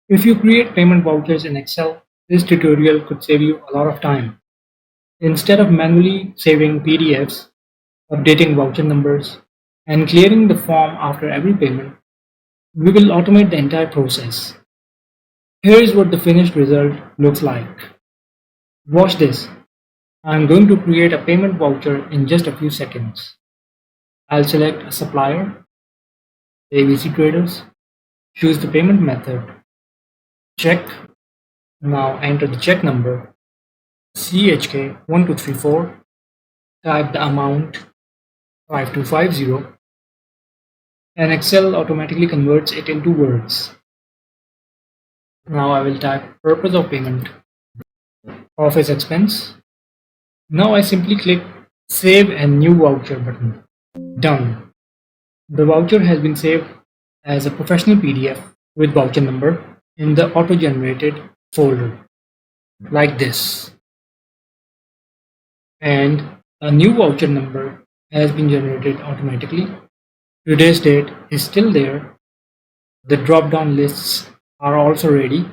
If you create payment vouchers in Excel, this tutorial could save you a lot of time. Instead of manually saving PDFs, updating voucher numbers, and clearing the form after every payment, we will automate the entire process. Here is what the finished result looks like. Watch this. I'm going to create a payment voucher in just a few seconds. I'll select a supplier, ABC Traders, choose the payment method, check. Now enter the check number, CHK1234, type the amount 5250, and Excel automatically converts it into words. Now I will type purpose of payment, office expense. Now I simply click Save and New Voucher button. Done. The voucher has been saved as a professional PDF with voucher number in the auto-generated folder, like this. And a new voucher number has been generated automatically. Today's date is still there. The drop-down lists are also ready.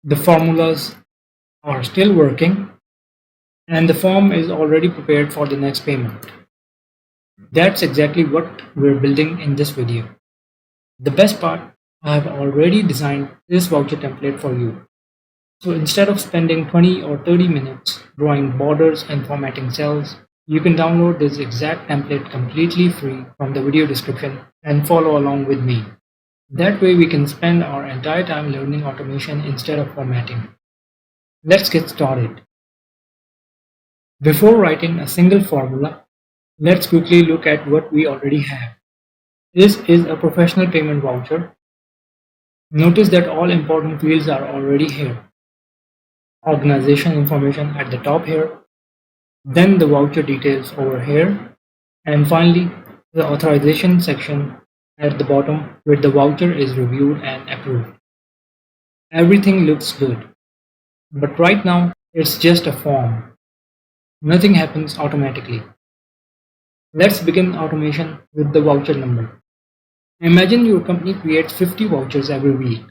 The formulas are still working, and the form is already prepared for the next payment. That's exactly what we're building in this video. The best part, I have already designed this voucher template for you. So instead of spending 20 or 30 minutes drawing borders and formatting cells, you can download this exact template completely free from the video description and follow along with me. That way we can spend our entire time learning automation instead of formatting. Let's get started. Before writing a single formula, let's quickly look at what we already have. This is a professional payment voucher. Notice that all important fields are already here. Organization information at the top here, then the voucher details over here, and finally the authorization section at the bottom where the voucher is reviewed and approved. Everything looks good, but right now it's just a form. Nothing happens automatically. Let's begin automation with the voucher number. Imagine your company creates 50 vouchers every week.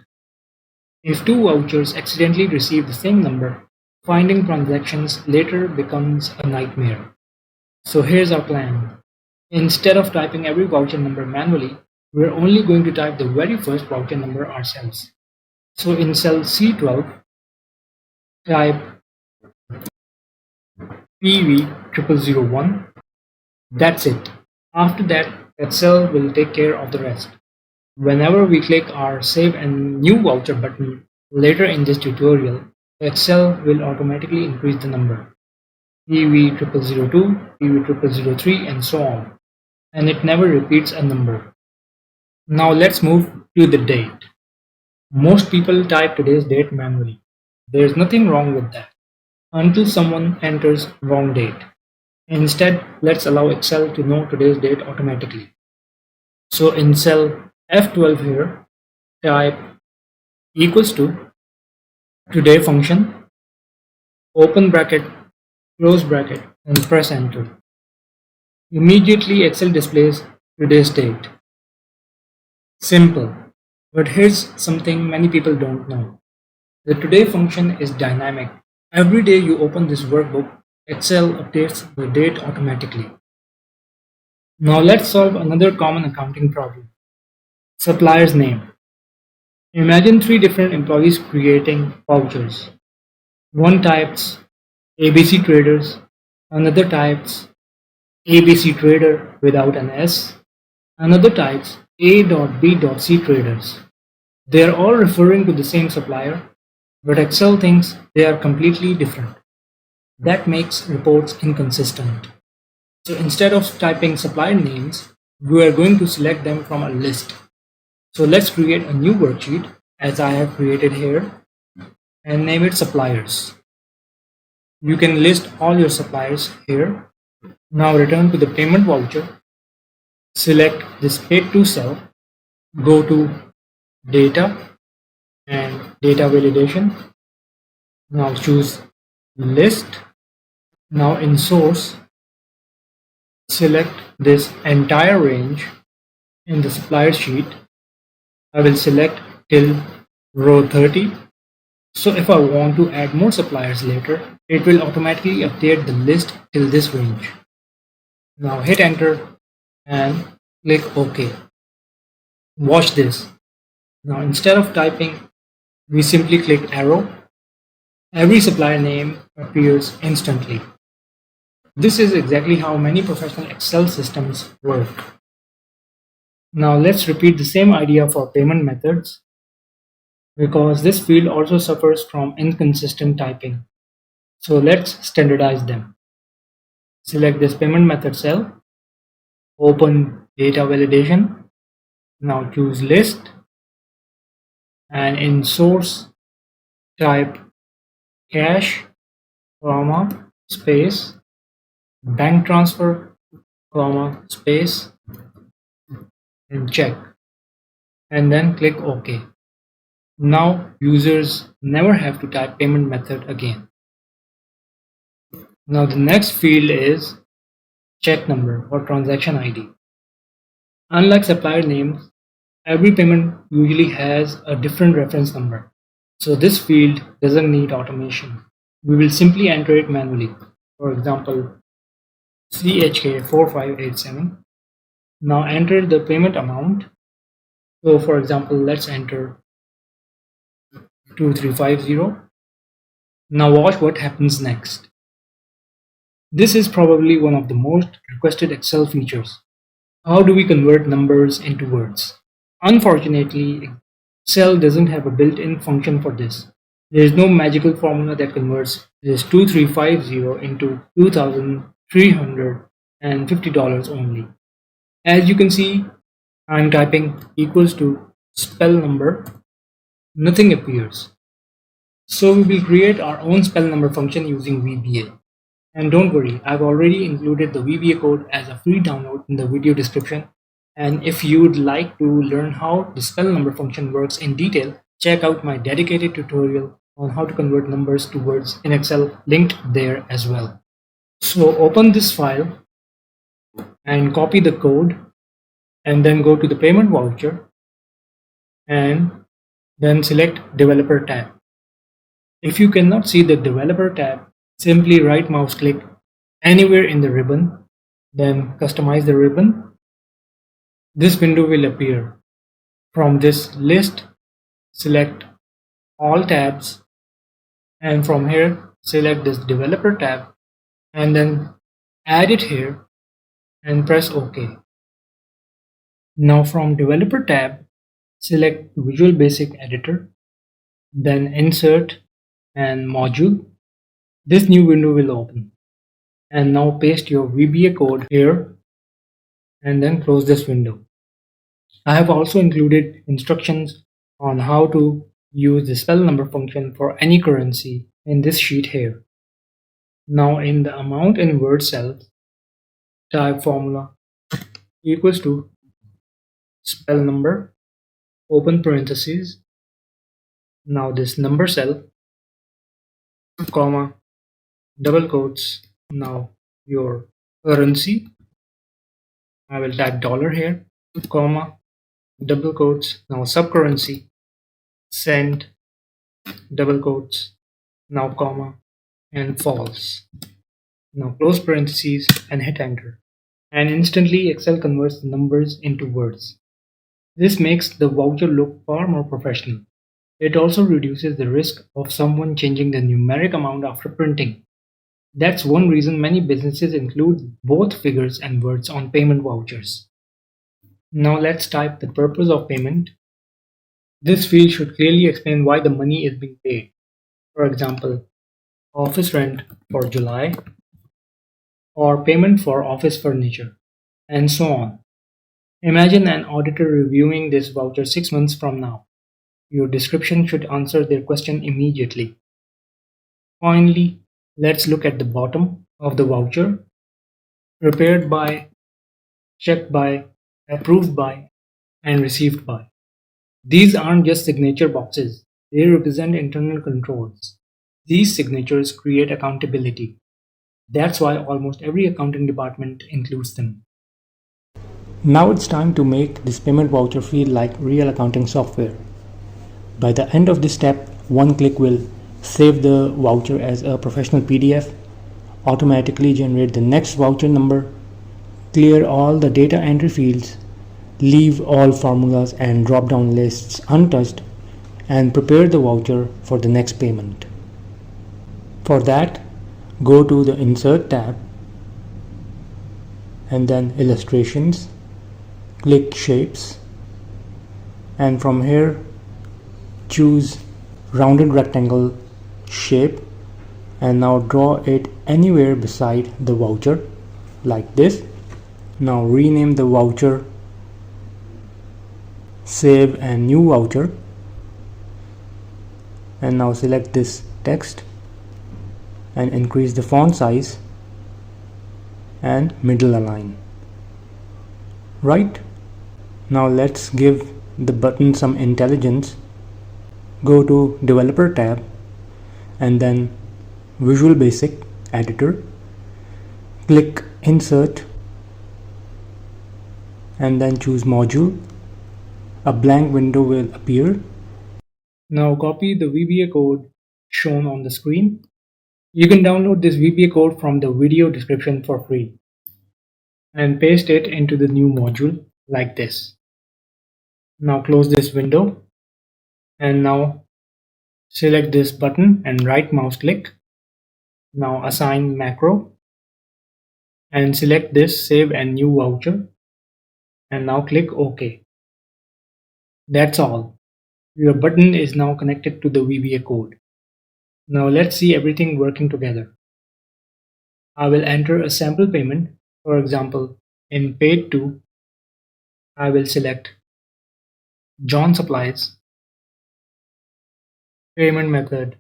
If two vouchers accidentally receive the same number, finding transactions later becomes a nightmare. So here's our plan. Instead of typing every voucher number manually, we're only going to type the very first voucher number ourselves. So in cell C12, type PV0001. That's it. After that, cell will take care of the rest. Whenever we click our Save and New Voucher button later in this tutorial, Excel will automatically increase the number, PV0002, PV0003, and so on, and it never repeats a number. Now let's move to the date. Most people type today's date manually. There's nothing wrong with that, until someone enters wrong date. Instead, let's allow Excel to know today's date automatically. So in cell F12 here, type equals to today function, open bracket, close bracket, and press enter. Immediately Excel displays today's date. Simple, but here's something many people don't know. The today function is dynamic. Every day you open this workbook, Excel updates the date automatically. Now let's solve another common accounting problem. Supplier's name. Imagine 3 different employees creating vouchers. One types ABC Traders, another types ABC Trader without an S, another types A.B.C Traders. They are all referring to the same supplier, but Excel thinks they are completely different. That makes reports inconsistent. So instead of typing supplier names, we are going to select them from a list. So let's create a new worksheet as I have created here and name it suppliers. You can list all your suppliers here. Now return to the payment voucher, select this paid to cell, go to data and data validation. Now choose list. Now in source, select this entire range in the supplier sheet. I will select till row 30. So if I want to add more suppliers later, it will automatically update the list till this range. Now hit enter and click OK. Watch this. Now instead of typing, we simply click arrow. Every supplier name appears instantly. This is exactly how many professional Excel systems work. Now let's repeat the same idea for payment methods, because this field also suffers from inconsistent typing. So let's standardize them. Select this payment method cell, open data validation. Now choose list, and in source type cash, comma, space, bank transfer, comma, space, and check, and then click OK. Now users never have to type payment method again. Now the next field is check number or transaction ID. Unlike supplier names, every payment usually has a different reference number. So this field doesn't need automation. We will simply enter it manually. For example, CHK4587. Now enter the payment amount. So for example, let's enter 2350. Now watch what happens next. This is probably one of the most requested Excel features. How do we convert numbers into words? Unfortunately, Excel doesn't have a built-in function for this. There is no magical formula that converts this 2350 into $2,350 only. As you can see, I'm typing equals to spell number. Nothing appears. So we will create our own SpellNumber function using VBA. And don't worry, I've already included the VBA code as a free download in the video description. And if you would like to learn how the SpellNumber function works in detail, check out my dedicated tutorial on how to convert numbers to words in Excel, linked there as well. So open this file and copy the code, and then go to the payment voucher and then select developer tab. If you cannot see the developer tab, simply right mouse click anywhere in the ribbon, then customize the ribbon. This window will appear. From this list, select all tabs, and from here select this developer tab and then add it here and press OK. Now from developer tab, select Visual Basic Editor, then insert and module. This new window will open, and now paste your VBA code here and then close this window. I have also included instructions on how to use the SpellNumber function for any currency in this sheet here. Now in the amount in word cell, type formula equals to SpellNumber, open parentheses. Now this number cell, comma, double quotes. Now your currency, I will type dollar here, comma, double quotes. Now sub currency, cent, double quotes, now comma, and false. Now close parentheses and hit enter, and instantly Excel converts the numbers into words. This makes the voucher look far more professional. It also reduces the risk of someone changing the numeric amount after printing. That's one reason many businesses include both figures and words on payment vouchers. Now let's type the purpose of payment. This field should clearly explain why the money is being paid. For example, office rent for July, or payment for office furniture, and so on. Imagine an auditor reviewing this voucher 6 months from now. Your description should answer their question immediately. Finally, let's look at the bottom of the voucher. Prepared by, checked by, approved by, and received by. These aren't just signature boxes, they represent internal controls. These signatures create accountability. That's why almost every accounting department includes them. Now it's time to make this payment voucher feel like real accounting software. By the end of this step, one click will save the voucher as a professional PDF, automatically generate the next voucher number, clear all the data entry fields, leave all formulas and drop down lists untouched, and prepare the voucher for the next payment. For that, go to the Insert tab and then Illustrations, click Shapes, and from here choose rounded rectangle shape and now draw it anywhere beside the voucher like this. Now rename the voucher Save a New Voucher, and now select this text and increase the font size and middle align. Right, now let's give the button some intelligence. Go to Developer tab and then Visual Basic Editor, click Insert and then choose Module. A blank window will appear. Now copy the VBA code shown on the screen. You can download this VBA code from the video description for free and paste it into the new module like this. Now close this window and now select this button and right mouse click. Now assign macro and select this Save a New Voucher and now click OK. That's all. Your button is now connected to the VBA code. Now let's see everything working together. I will enter a sample payment. For example, in Paid To, I will select John Supplies, payment method,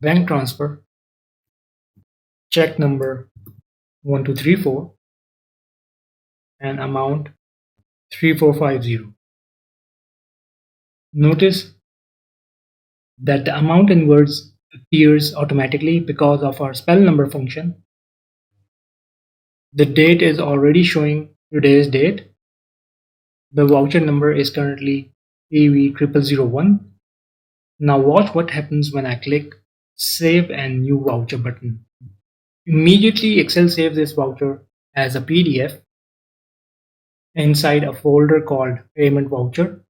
bank transfer, check number 1234, and amount 3450. Notice that the amount in words appears automatically because of our SpellNumber function. The date is already showing today's date. The voucher number is currently PV0001. Now watch what happens when I click Save a New Voucher button. Immediately Excel saves this voucher as a PDF inside a folder called Payment Voucher.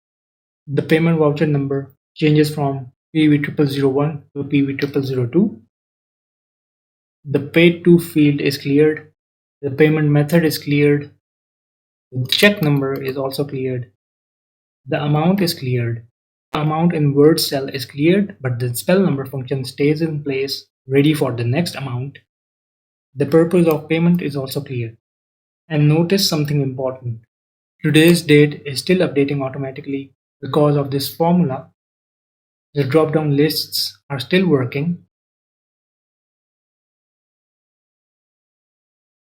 The payment voucher number changes from PV0001 to PV0002. The Paid To field is cleared. The payment method is cleared. The check number is also cleared. The amount is cleared. The amount in word cell is cleared, but the SpellNumber function stays in place, ready for the next amount. The purpose of payment is also clear. And notice something important. Today's date is still updating automatically because of this formula. The drop-down lists are still working.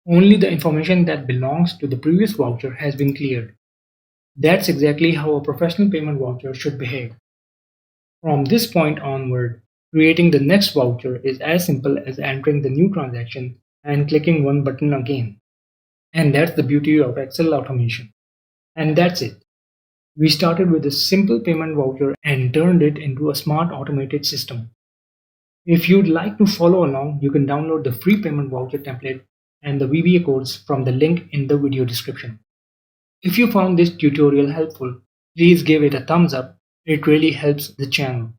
Only the information that belongs to the previous voucher has been cleared. That's exactly how a professional payment voucher should behave. From this point onward, creating the next voucher is as simple as entering the new transaction and clicking one button again. And that's the beauty of Excel automation. And that's it. We started with a simple payment voucher and turned it into a smart automated system. If you'd like to follow along, you can download the free payment voucher template and the VBA codes from the link in the video description. If you found this tutorial helpful, please give it a thumbs up. It really helps the channel.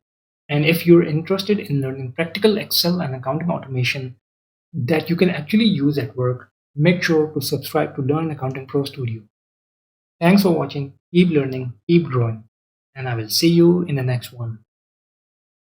And if you're interested in learning practical Excel and accounting automation that you can actually use at work, make sure to subscribe to Learn Accounting Pro Studio. Thanks for watching. Keep learning, keep growing, and I will see you in the next one.